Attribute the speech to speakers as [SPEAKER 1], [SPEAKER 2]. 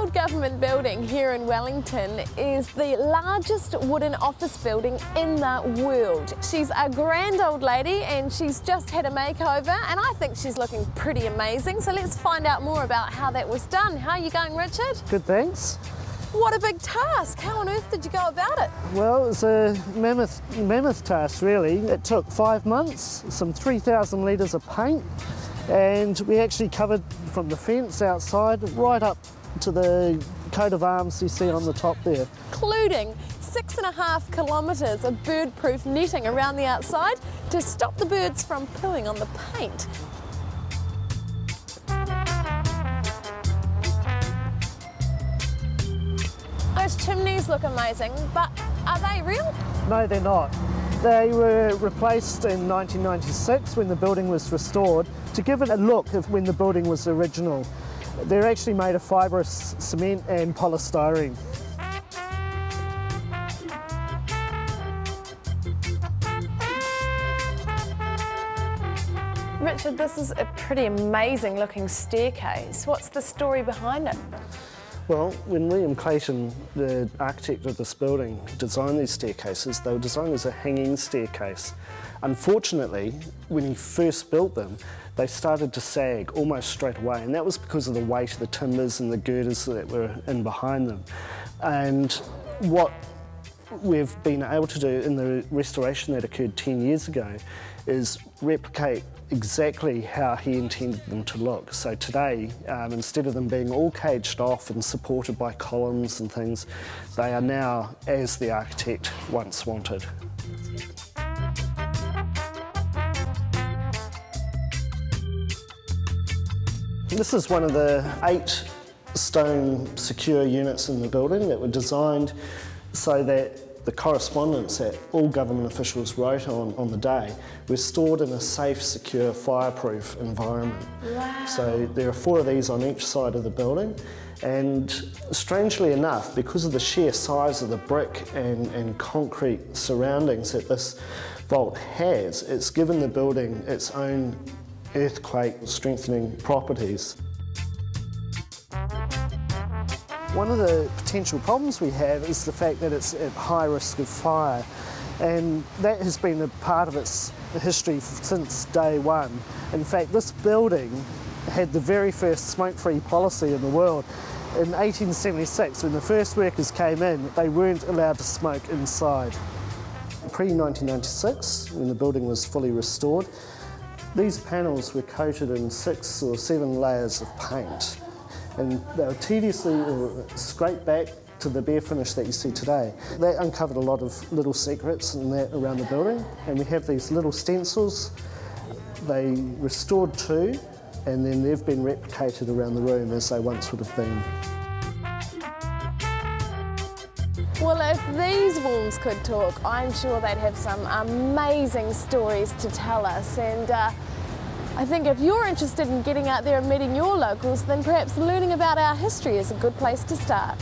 [SPEAKER 1] old government building here in Wellington is the largest wooden office building in the world. She's a grand old lady and she's just had a makeover, and I think she's looking pretty amazing. So let's find out more about how that was done. How are you going, Richard?
[SPEAKER 2] Good, thanks.
[SPEAKER 1] What a big task. How on earth did you go about it?
[SPEAKER 2] Well, it was a mammoth task, really. It took 5 months, some 3,000 litres of paint, and we actually covered from the fence outside right up to the coat of arms you see on the top there. Including
[SPEAKER 1] 6.5 kilometres of bird-proof netting around the outside to stop the birds from pooing on the paint. Those chimneys look amazing, but are they real?
[SPEAKER 2] No, they're not. They were replaced in 1996 when the building was restored to give it a look of when the building was original. They're actually made of fibrous cement and polystyrene.
[SPEAKER 1] Richard, this is a pretty amazing looking staircase. What's the story behind it?
[SPEAKER 2] Well, when William Clayton, the architect of this building, designed these staircases, they were designed as a hanging staircase. Unfortunately, when he first built them, they started to sag almost straight away, and that was because of the weight of the timbers and the girders that were in behind them. And what we've been able to do in the restoration that occurred 10 years ago is replicate exactly how he intended them to look. So today, instead of them being all caged off and supported by columns and things, they are now as the architect once wanted. This is one of the 8 stone secure units in the building that were designed so that the correspondence that all government officials wrote on the day was stored in a safe, secure, fireproof environment.
[SPEAKER 1] Wow.
[SPEAKER 2] So there are 4 of these on each side of the building, and strangely enough, because of the sheer size of the brick and concrete surroundings that this vault has, it's given the building its own earthquake strengthening properties. One of the potential problems we have is the fact that it's at high risk of fire, and that has been a part of its history since day one. In fact, this building had the very first smoke-free policy in the world. In 1876, when the first workers came in, they weren't allowed to smoke inside. Pre-1996, when the building was fully restored, these panels were coated in 6 or 7 layers of paint, and they were tediously scraped back to the bare finish that you see today. That uncovered a lot of little secrets and that around the building, and we have these little stencils. They restored 2, and then they've been replicated around the room as they once would have been.
[SPEAKER 1] Well, if these walls could talk, I'm sure they'd have some amazing stories to tell us. And I think if you're interested in getting out there and meeting your locals, then perhaps learning about our history is a good place to start.